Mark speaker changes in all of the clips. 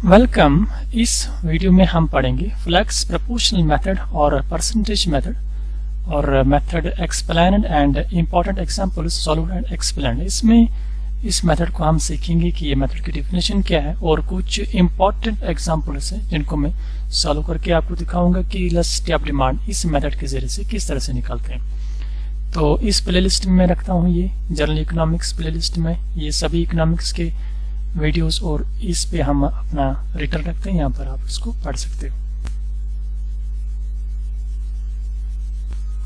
Speaker 1: Welcome. इस video में हम पढ़ेंगे फ्लेक्स प्रोपोर्शनल मेथड और परसेंटेज मेथड और method explained and important examples solved and explained. इसमें इस मेथड को हम सीखेंगे कि ये मेथड की डेफिनेशन क्या है और कुछ इम्पॉर्टेंट एग्जांपल्स हैं जिनको मैं सॉल्व करके आपको दिखाऊंगा कि इलास्टिसिटी ऑफ डिमांड इस मेथड के जरिए से किस तरह से निकालते हैं। तो इस प्लेलिस्ट में रखता हूँ ये जनरल इकोनॉमिक्स प्लेलिस्ट में ये सभी इकोनॉमिक्स के वीडियोस और इस पे हम अपना रिटर्न रखते हैं, यहाँ पर आप इसको पढ़ सकते हो।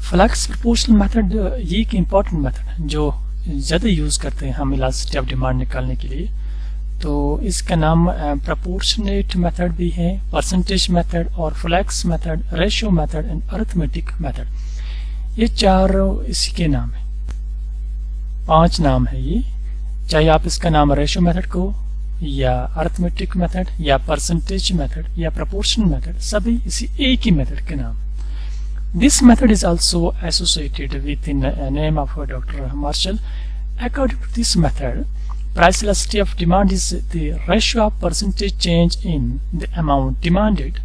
Speaker 1: फ्लेक्स प्रोपोर्शनल मेथड ये एक इम्पॉर्टेंट मेथड जो ज़्यादा यूज़ करते हैं हम इलास्टिसिटी ऑफ डिमांड निकालने के लिए। तो इसका नाम प्रोपोर्शनेट मेथड भी है, परसेंटेज मेथड और flex method, ratio method and arithmetic method. ये चार इसी के नाम है, 5 नाम है ये। चाहे आप इसका नाम रेशियो मेथड को या अरिथमेटिक मेथड या परसेंटेज मेथड या प्रोपोर्शन मेथड, सभी इसी एक ही मेथड के नाम। This method is also associated with in name of doctor Marshall. According to this method, price elasticity of demand is the ratio of percentage change in the amount demanded.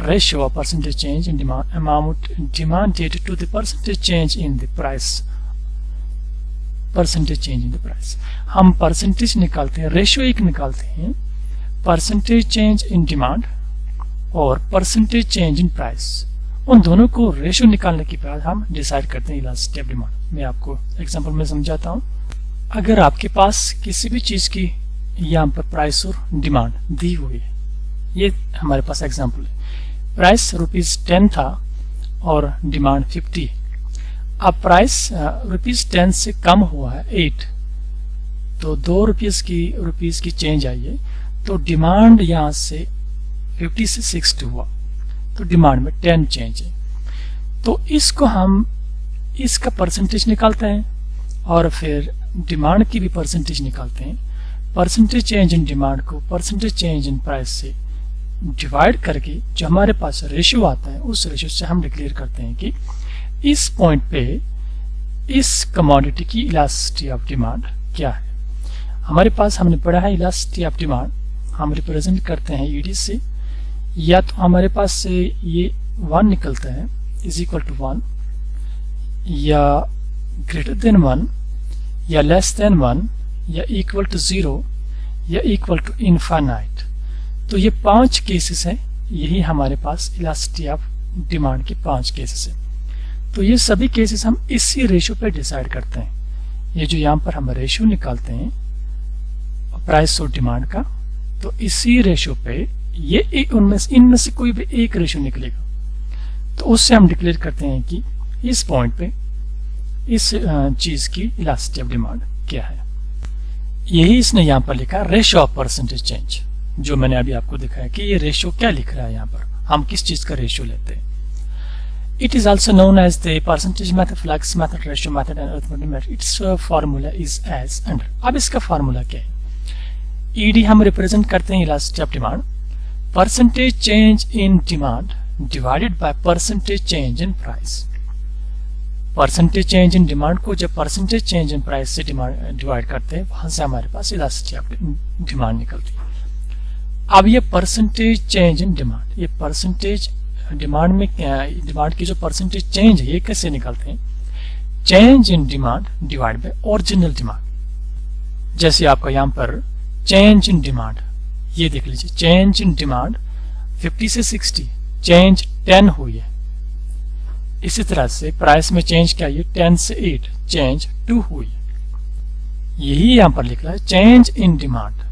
Speaker 1: Ratio of percentage change in amount demanded to the percentage change in the price. Percentage change in the price. हम percentage निकालते हैं, ratio एक निकालते हैं, percentage change in demand और percentage change in price. उन दोनों को रेशियो निकालने के बाद हम डिसाइड करते हैं इलास्टिसिटी ऑफ डिमांड। मैं आपको एग्जांपल में समझाता हूँ। अगर आपके पास किसी भी चीज की यहाँ पर प्राइस और डिमांड दी हुई है, ये हमारे पास एग्जांपल है। प्राइस ₹10 था और डिमांड 50। अब प्राइस ₹10 से कम हुआ है 8, तो ₹2 की चेंज आई है। तो डिमांड यहाँ से 50 से 60 हुआ, तो डिमांड में 10 चेंज है। तो इसको हम इसका परसेंटेज निकालते हैं और फिर डिमांड की भी परसेंटेज निकालते हैं। परसेंटेज चेंज इन डिमांड को परसेंटेज चेंज इन प्राइस से डिवाइड करके जो हमारे पास रेशियो आता है, उस रेशियो से हम डिक्लेयर करते हैं कि इस पॉइंट पे इस कमोडिटी की इलास्टिसिटी ऑफ डिमांड क्या है। हमारे पास हमने पढ़ा है इलास्टिसिटी ऑफ डिमांड हम रिप्रेजेंट करते हैं ईडी से। या तो हमारे पास से ये 1 निकलता है इज इक्वल टू 1, या ग्रेटर देन 1, या लेस देन 1, या इक्वल टू 0, या इक्वल टू इनफाइनाइट। तो ये 5 केसेस हैं, यही हमारे पास इलास्टिसिटी ऑफ डिमांड के 5 केसेस हैं। तो ये सभी केसेस हम इसी रेशियो पे डिसाइड करते हैं। ये जो यहाँ पर हम रेशियो निकालते हैं प्राइस और डिमांड का, तो इसी रेशियो पे ये इनमें से कोई भी एक रेशियो निकलेगा, तो उससे हम डिक्लेयर करते हैं कि इस पॉइंट पे इस चीज की इलास्टिसिटी ऑफ डिमांड क्या है। यही इसने यहाँ पर लिखा रेशियो ऑफ परसेंटेज चेंज, जो मैंने अभी आपको दिखाया कि ये रेशियो क्या लिख रहा है। यहाँ पर हम किस चीज का रेशियो लेते हैं। It is also known as the percentage method, flex method, ratio method and arithmetic method. Its formula is as under. अब इसका फार्मूला क्या है। ED हम रिप्रेजेंट करते हैं elasticity of demand, percentage change in demand divided by percentage change in price. Percentage change in demand को जब percentage change in price से डिवाइड करते हैं, वहां से हमारे पास इलास्टिसिटी ऑफ डिमांड निकलती है। अब ये परसेंटेज चेंज इन डिमांड, ये परसेंटेज डिमांड में डिमांड की जो परसेंटेज चेंज है, ये कैसे निकालते हैं। Change in demand divide by original demand. जैसे आपका यहाँ पर चेंज इन डिमांड, ये देख लीजिए, चेंज इन डिमांड 50 से 60, चेंज 10 हुई है। इसी तरह से प्राइस में चेंज क्या है, 10 से 8, चेंज 2 हुई है। यही यहाँ पर लिख रहा है चेंज इन डिमांड।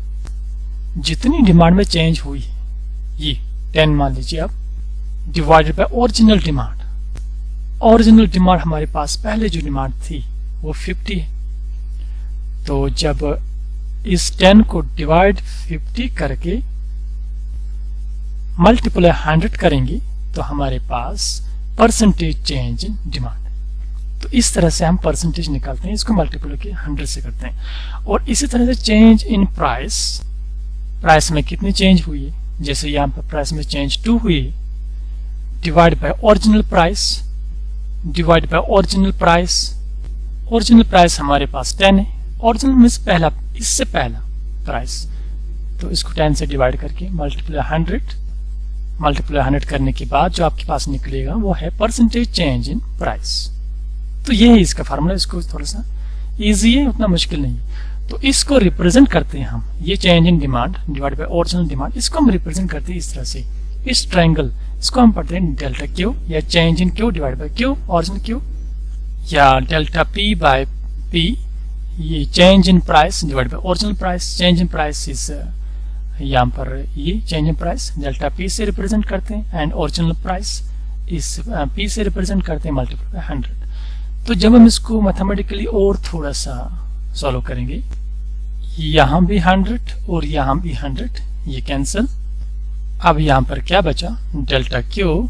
Speaker 1: जितनी डिमांड में चेंज हुई है, ये 10 मान लीजिए आप, divided by original demand. Original demand हमारे पास पहले जो डिमांड थी वो 50 है। तो जब इस 10 को डिवाइड 50 करके मल्टीप्लाई 100 करेंगे, तो हमारे पास परसेंटेज चेंज इन डिमांड। तो इस तरह से हम परसेंटेज निकालते हैं, इसको मल्टीप्लाई के 100 से करते हैं। और इसी तरह से चेंज इन प्राइस, प्राइस में कितनी चेंज हुई है, जैसे यहाँ पर प्राइस में चेंज 2 हुई है, divide bye original price, divide by original price. Original price हमारे पास 10 है, ओरिजिनल मीन्स पहला, इससे पहला प्राइस, तो इसको 10 से डिवाइड करके मल्टीप्लाई 100 करने के बाद जो आपके पास निकलेगा वो है परसेंटेज चेंज इन प्राइस। तो ये है इसका फार्मूला। इसको थोड़ा सा इजी है, उतना मुश्किल नहीं है। तो इसको रिप्रेजेंट करते हैं हम, ये change in demand divide by original demand, इसको हम रिप्रेजेंट करते हैं इस तरह से। इस ट्रायंगल इसको हम पढ़ते हैं डेल्टा क्यू या change in Q divide by Q original Q, या डेल्टा पी बाय पी, ये change in price divide by original price. Change in price इस यहाँ पर ये change in price delta P से रिप्रेजेंट करते हैं एंड ओरिजिनल प्राइस इस पी से रिप्रेजेंट करते हैं मल्टीप्लाई 100। तो जब हम इसको मैथमेटिकली और थोड़ा सा सॉल्व करेंगे, यहाँ भी 100 और यहाँ भी 100, ये कैंसिल। अब यहाँ पर क्या बचा, delta Q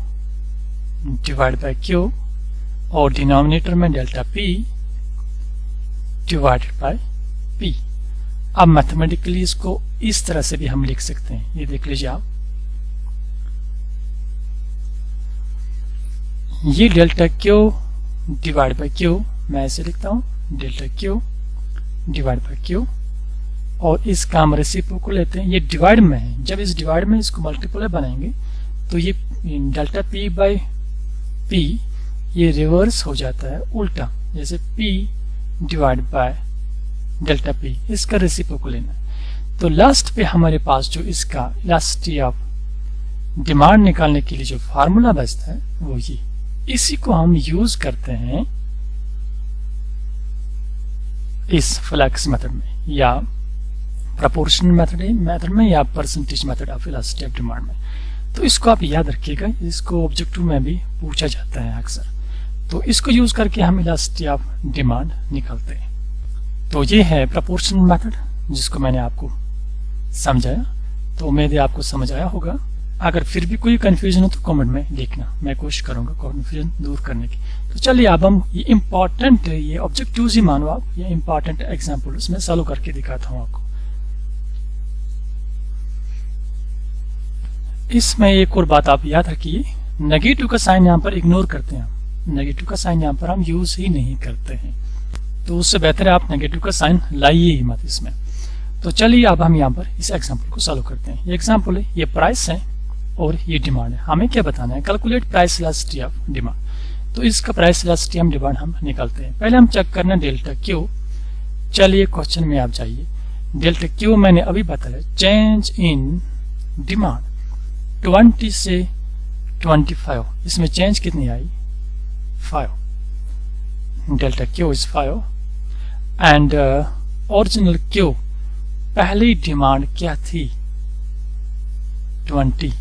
Speaker 1: divide by Q और डिनोमिनेटर में delta P divided by P. अब मैथमेटिकली इसको इस तरह से भी हम लिख सकते हैं, ये देख लीजिए आप, ये delta Q divide by Q, मैं ऐसे लिखता हूं delta Q divide by Q, और इसका हम रेसिप्रोकल लेते हैं। ये डिवाइड में है, जब इस डिवाइड में इसको मल्टीप्लाई बनाएंगे तो ये डेल्टा पी बाय पी ये रिवर्स हो जाता है उल्टा, जैसे P divide by delta P, इसका रेसिप्रोकल लेना है। तो लास्ट पे हमारे पास जो इसका इलास्टिसिटी ऑफ डिमांड निकालने के लिए जो फार्मूला बचता है वो ये, इसी को हम यूज करते हैं इस फ्लक्स मेथड में या प्रोपोर्शनल मेथड में या percentage method of elasticity of demand में। तो इसको आप याद रखिएगा, इसको ऑब्जेक्टिव में भी पूछा जाता है अक्सर। तो इसको यूज करके हम इलास्टिसिटी ऑफ डिमांड निकालते हैं। तो ये है प्रोपोर्शनल मेथड जिसको मैंने आपको समझाया। तो उम्मीद है आपको समझ आया होगा। अगर फिर भी कोई कंफ्यूजन हो तो कमेंट में लिखना, मैं कोशिश करूंगा कंफ्यूजन दूर करने की। तो चलिए अब हम ये इम्पोर्टेंट, ये ऑब्जेक्टिव्स ही मानो आप, ये इम्पोर्टेंट एग्जाम्पल उसमें सॉल्व करके दिखाता हूँ आपको। इसमें एक और बात आप याद रखिए, नेगेटिव का साइन यहाँ पर इग्नोर करते हैं, नेगेटिव का साइन यहाँ पर हम यूज ही नहीं करते हैं। तो उससे बेहतर है आप नेगेटिव का साइन लाइए ही मत इसमें। तो चलिए अब हम यहाँ पर इस एग्जाम्पल को सॉल्व करते हैं। ये एग्जाम्पल है, ये प्राइस है और ये डिमांड है। हमें क्या बताना है, calculate price elasticity of demand. तो इसका प्राइस इलास्टिसिटी ऑफ डिमांड हम निकालते हैं। पहले हम चेक करना डेल्टा क्यू। चलिए क्वेश्चन में आप जाइए, डेल्टा क्यू मैंने अभी बताया चेंज इन डिमांड 20 से 25, इसमें चेंज कितनी आई 5, delta Q is 5 and original Q पहली डिमांड क्या थी 20,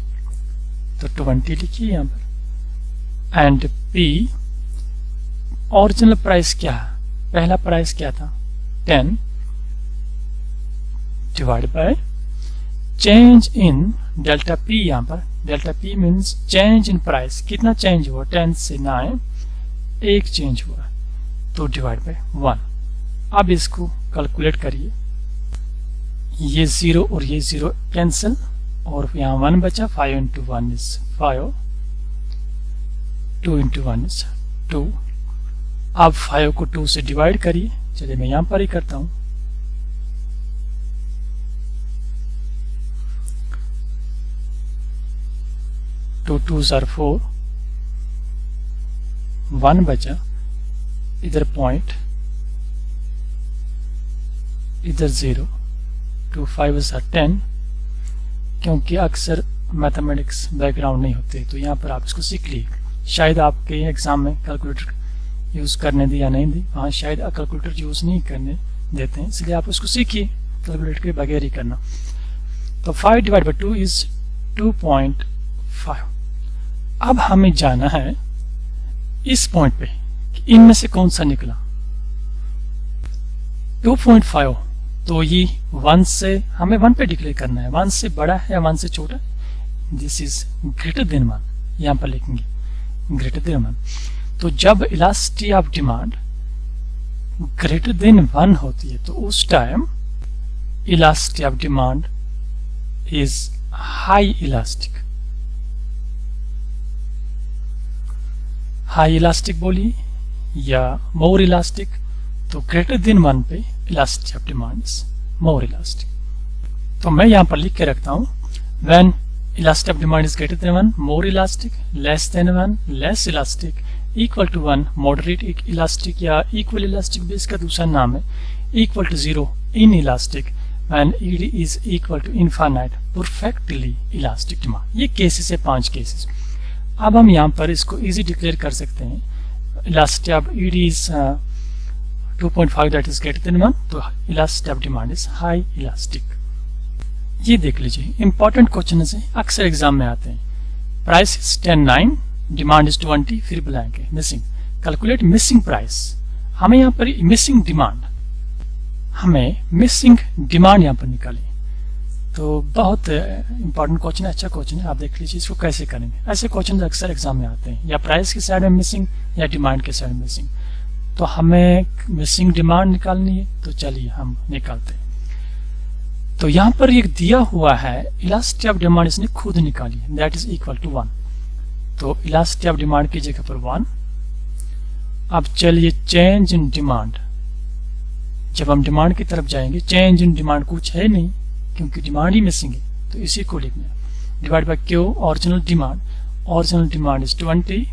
Speaker 1: तो 20 लिखिए यहाँ पर। एंड पी ओरिजिनल प्राइस क्या है, पहला प्राइस क्या था 10 divide by change in delta P. यहाँ पर delta P means change in price, कितना चेंज हुआ 10 से 9, एक चेंज हुआ, तो डिवाइड बाय 1। अब इसको कैलकुलेट करिए, ये 0 और ये 0 कैंसिल और यहाँ 1 बचा, 5 into 1 is 5, 2 into 1 is 2। अब 5 को 2 से डिवाइड करिए, चलिए मैं यहाँ पर ही करता हूँ। टू 2s are 4, 1 बचा, इधर पॉइंट, इधर 0, 2 5s are 10। क्योंकि अक्सर मैथमेटिक्स बैकग्राउंड नहीं होते तो यहाँ पर आप इसको सीख लिए। शायद आपके एग्जाम में कैलकुलेटर यूज करने दी या नहीं दी, वहाँ शायद कैलकुलेटर यूज नहीं करने देते हैं, इसलिए आप उसको सीखिए कैलकुलेटर के बगैर ही करना। तो 5 डिवाइड बाई 2 इज 2.5। अब हमें जाना है इस पॉइंट पे कि इनमें से कौन सा निकला 2.5। तो ये 1 से, हमें 1 पे डिक्लेयर करना है, 1 से बड़ा है या 1 से छोटा, दिस इज ग्रेटर देन 1, यहाँ पर लिखेंगे ग्रेटर देन 1। तो जब elasticity of demand greater than 1 होती है तो उस time elasticity of demand is high elastic. High elastic बोलिए या मोर इलास्टिक। तो ग्रेटर देन 1 पे elasticity of demand is more elastic. तो मैं यहाँ पर लिख के रखता हूँ when elastic of demand is greater than 1, more elastic, less than 1, less elastic, equal to 1, moderate elastic या equal elastic भी इसका दूसरा नाम है, equal to 0, inelastic, when ED is equal to infinite, perfectly elastic demand। ये cases है 5 cases. अब हम यहाँ पर इसको इजी डिक्लेयर कर सकते हैं, elasticity of ED is 2.5 that is greater than 1, तो elasticity of demand is high elastic। ये देख लीजिए, इंपॉर्टेंट क्वेश्चन है, अक्सर एग्जाम में आते हैं। प्राइस इज 10.9, डिमांड इज 20, फिर ब्लैंक है मिसिंग। Calculate missing price. हमें यहाँ पर मिसिंग डिमांड, यहाँ पर निकाली। तो बहुत इंपॉर्टेंट क्वेश्चन है, अच्छा क्वेश्चन है, आप देख लीजिए इसको कैसे करेंगे। ऐसे क्वेश्चन अक्सर एग्जाम में आते हैं, या प्राइस की साइड में मिसिंग या डिमांड के साइड में मिसिंग। तो हमें मिसिंग डिमांड निकालनी है, तो चलिए हम निकालते हैं। तो यहाँ पर एक दिया हुआ है इलास्टिसिटी ऑफ डिमांड, इसने खुद निकाली है, दैट इज इक्वल टू 1। तो इलास्टिसिटी ऑफ डिमांड की जगह पर 1। अब चलिए चेंज इन डिमांड, जब हम डिमांड की तरफ जाएंगे, चेंज इन डिमांड कुछ है नहीं क्योंकि डिमांड ही मिसिंग है, तो इसी को लिखना है। Divide by Q, original demand is 20,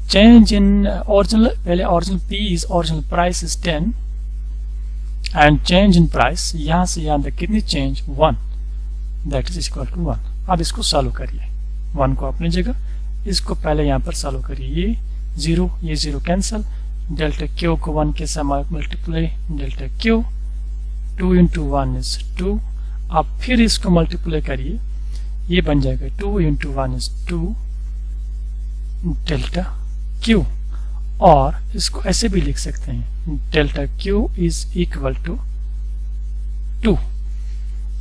Speaker 1: change in original, पहले original P is original price is 10 and change in price, यहां से यहां तक कितनी change 1, that is equal to 1। अब इसको सॉल्व करिए, 1 को अपनी जगह, इसको पहले यहां पर सॉल्व करिए। ये 0 कैंसिल, डेल्टा क्यू को 1 के साथ multiply, delta Q 2 into 1 is 2। अब फिर इसको मल्टीप्लाई करिए, ये बन जाएगा 2 इंटू 1 इज 2 डेल्टा क्यू। और इसको ऐसे भी लिख सकते हैं, delta Q is equal to 2।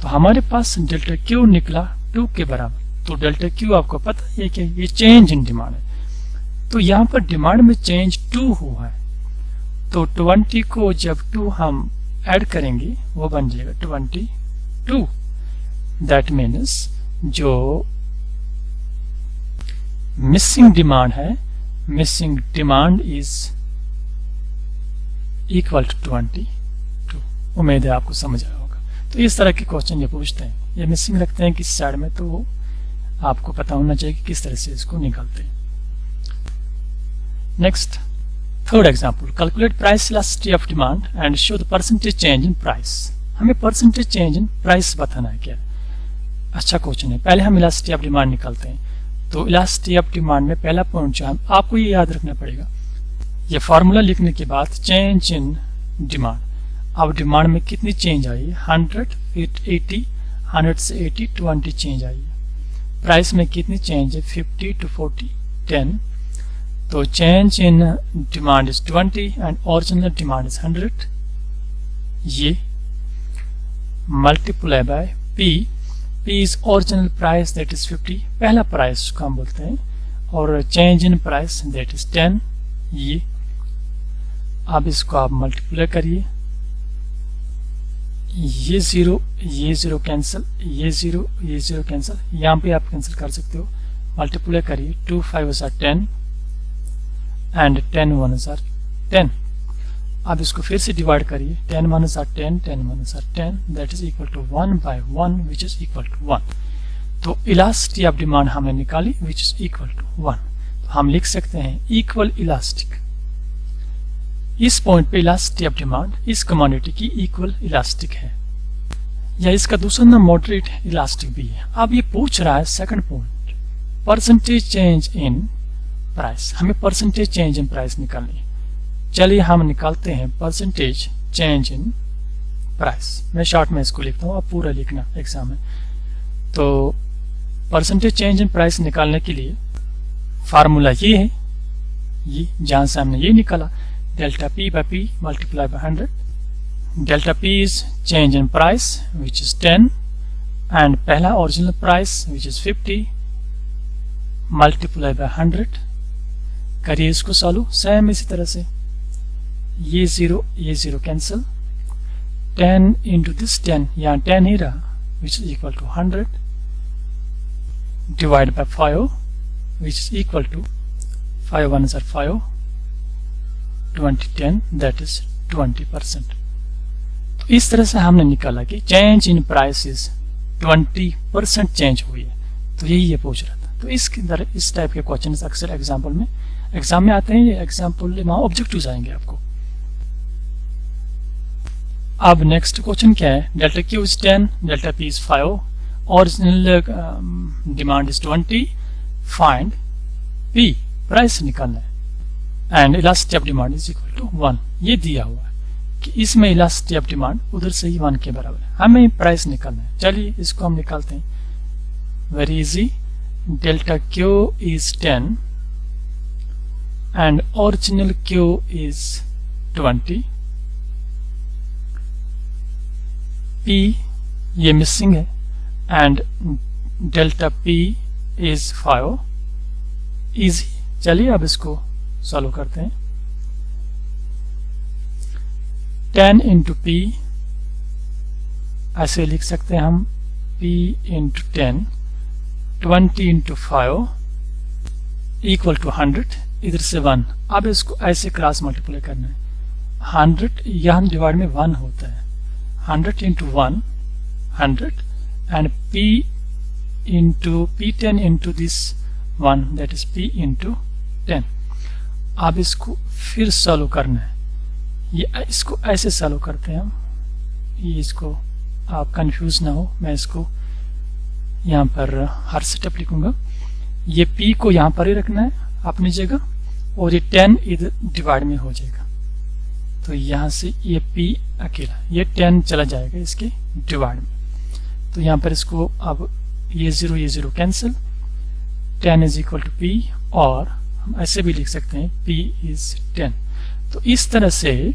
Speaker 1: तो हमारे पास डेल्टा क्यू निकला 2 के बराबर। तो डेल्टा क्यू आपको पता है कि ये चेंज इन डिमांड है। तो यहाँ पर डिमांड में चेंज 2 हुआ है, तो 20 को जब 2 हम ऐड करेंगे वो बन जाएगा 22। दैट मीन्स जो मिसिंग डिमांड है, missing demand is equal to 22। उम्मीद है आपको समझ आया होगा। तो इस तरह के क्वेश्चन ये पूछते हैं, ये मिसिंग रखते हैं किस साइड में, तो आपको पता होना चाहिए कि किस तरह से इसको निकालते हैं। Next, third example, calculate price elasticity of demand and show the percentage change in price. हमें परसेंटेज चेंज इन प्राइस बताना है क्या। अच्छा क्वेश्चन है। पहले हम इलास्टिसिटी ऑफ डिमांड निकालते हैं। तो इलास्टिसिटी ऑफ डिमांड में पहला पॉइंट जो है, आपको ये याद रखना पड़ेगा, ये फॉर्मूला लिखने के बाद चेंज इन डिमांड। अब डिमांड में कितनी चेंज आई है, 100, फिर 80, 100 से 80, 20 चेंज आई है। प्राइस में कितनी चेंज है, 50 to 40, 10। तो change in demand is 20 and original demand is 100। ये multiply by P, P is original price that is 50, पहला प्राइस को हम बोलते हैं, और change in price that is 10। ये अब इसको आप मल्टीप्लाई करिए, ये 0 कैंसिल, ये 0 कैंसिल, यहाँ पे आप कैंसिल कर सकते हो। मल्टीप्लाई करिए, 2 5 are 10 एंड 10 1 are 10। अब इसको फिर से डिवाइड करिए, 10 1 are 10, 10 1 are 10, that is equal to 1 by 1 which is equal to 1। तो इलास्टिसिटी ऑफ डिमांड हमने निकाली विच इज इक्वल टू 1। तो हम लिख सकते हैं इक्वल इलास्टिक। इस पॉइंट पे इलास्टिसिटी ऑफ डिमांड इस कमोडिटी की इक्वल इलास्टिक है, या इसका दूसरा नाम मॉडरेट इलास्टिक भी है। अब ये पूछ रहा है second point, percentage change in price. हमें परसेंटेज चेंज इन प्राइस निकालनी है। चलिए हम निकालते हैं परसेंटेज चेंज इन प्राइस। मैं शॉर्ट में इसको लिखता हूँ, आप पूरा लिखना एग्जाम में। तो परसेंटेज चेंज इन प्राइस निकालने के लिए फार्मूला ये है, ये जहां से हमने ये निकाला, delta P by P multiply by 100। Delta P is change in price which is 10 and पहला original price which is 50 multiply by 100। करिए इसको सॉल्व सेम इसी तरह से, ये 0 कैंसिल, 10 इंटू दिस 10, यहाँ 10 ही रहा which is equal to 100 divide by 5 which is equal to 5 1 are 5, 20 10, that is 20%। तो इस तरह से हमने निकाला कि चेंज इन प्राइसेस 20% चेंज हुई है, तो यही ये पूछ रहा था। तो इसके अंदर इस टाइप के क्वेश्चन अक्सर एग्जाम में आते हैं। ये एग्जाम्पल वहाँ ऑब्जेक्टिव्स आएंगे आपको। अब नेक्स्ट क्वेश्चन क्या है, delta Q is 10, delta P is 5, original demand is 20, find P, price निकालना है, and elasticity of demand is equal to 1। ये दिया हुआ है कि इसमें इलास्टिसिटी ऑफ डिमांड उधर से ही 1 के बराबर है, हमें प्राइस निकालना है। चलिए इसको हम निकालते हैं, very easy. Delta Q is 10 and original Q is 20, P ये मिसिंग है, and delta P is 5, easy. चलिए अब इसको सॉल्व करते हैं। 10 इंटू पी, ऐसे लिख सकते हैं हम, p into 10, 20 into 5 equal to 100, इधर से 1। अब इसको ऐसे क्रॉस मल्टीप्लाई करना है। 100 यहाँ डिवाइड में 1 होता है, 100 into 1 100, and p into p10 into this 1, that is p into 10। अब इसको फिर सॉल्व करना है, ये इसको ऐसे सॉल्व करते हैं हम। ये इसको आप कंफ्यूज ना हो, मैं इसको यहाँ पर हर सेटअप लिखूंगा। ये p को यहाँ पर ही रखना है अपनी जगह, और ये 10 इधर डिवाइड में हो जाएगा। तो यहाँ से ये p अकेला, ये 10 चला जाएगा इसके डिवाइड में। तो यहाँ पर इसको अब ये 0 cancel, 10 is equal to p, और हम ऐसे भी लिख सकते हैं p इज 10। तो इस तरह से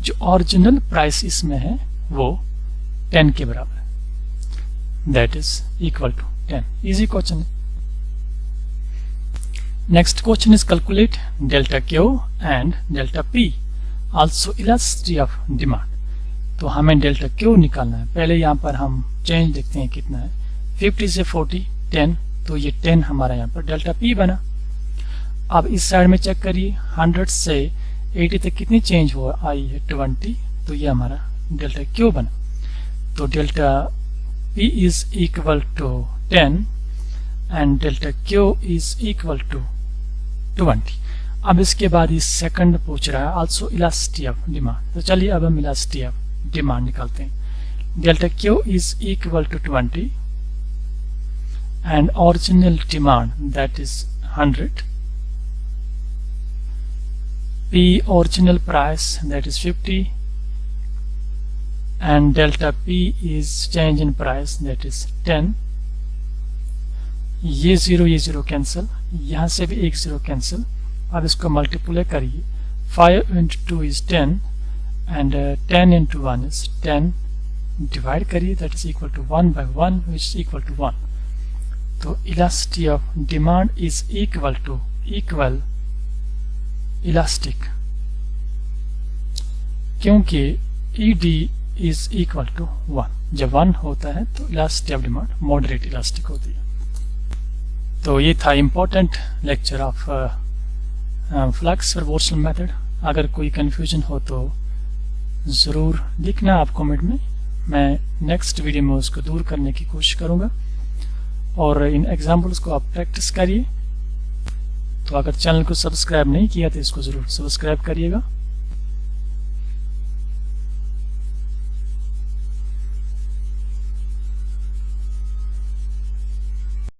Speaker 1: जो ओरिजिनल प्राइस इसमें है वो 10 के बराबर है, that is equal to 10। Easy question है। Next question is calculate delta Q and delta P, also elasticity of demand. तो हमें डेल्टा क्यू निकालना है। पहले यहाँ पर हम चेंज देखते हैं कितना है, 50 से 40 10, तो ये 10 हमारा यहाँ पर डेल्टा पी बना। अब इस साइड में चेक करिए, 100 से 80 तक कितनी चेंज हुआ आई है 20, तो ये हमारा डेल्टा क्यू बना। तो delta P is equal to 10 and delta Q is equal to 20। अब इसके बाद इस सेकंड पूछ रहा है आल्सो इलास्टिसिटी ऑफ डिमांड। तो चलिए अब हम इलास्टिसिटी ऑफ डिमांड निकालते हैं। Delta Q is equal to 20 and original demand that is 100, P original price that is 50, and delta P is change in price that is 10। ये 0 cancel, यहाँ से भी एक 0 कैंसिल। अब इसको मल्टीप्लाई करिए, 5 into 2 is 10 and 10 into 1 is 10, divide करिए, that is equal to 1 by 1 which is equal to 1। तो elasticity of demand is equal elastic, क्योंकि ED इज इक्वल टू 1। जब 1 होता है तो elasticity of demand moderate elastic होती है। तो ये था important lecture of flux proportional method. अगर कोई कंफ्यूजन हो तो ज़रूर लिखना आप कमेंट में, मैं नेक्स्ट वीडियो में उसको दूर करने की कोशिश करूँगा। और इन एग्जाम्पल्स को आप प्रैक्टिस करिए। तो अगर चैनल को सब्सक्राइब नहीं किया तो इसको ज़रूर सब्सक्राइब करिएगा।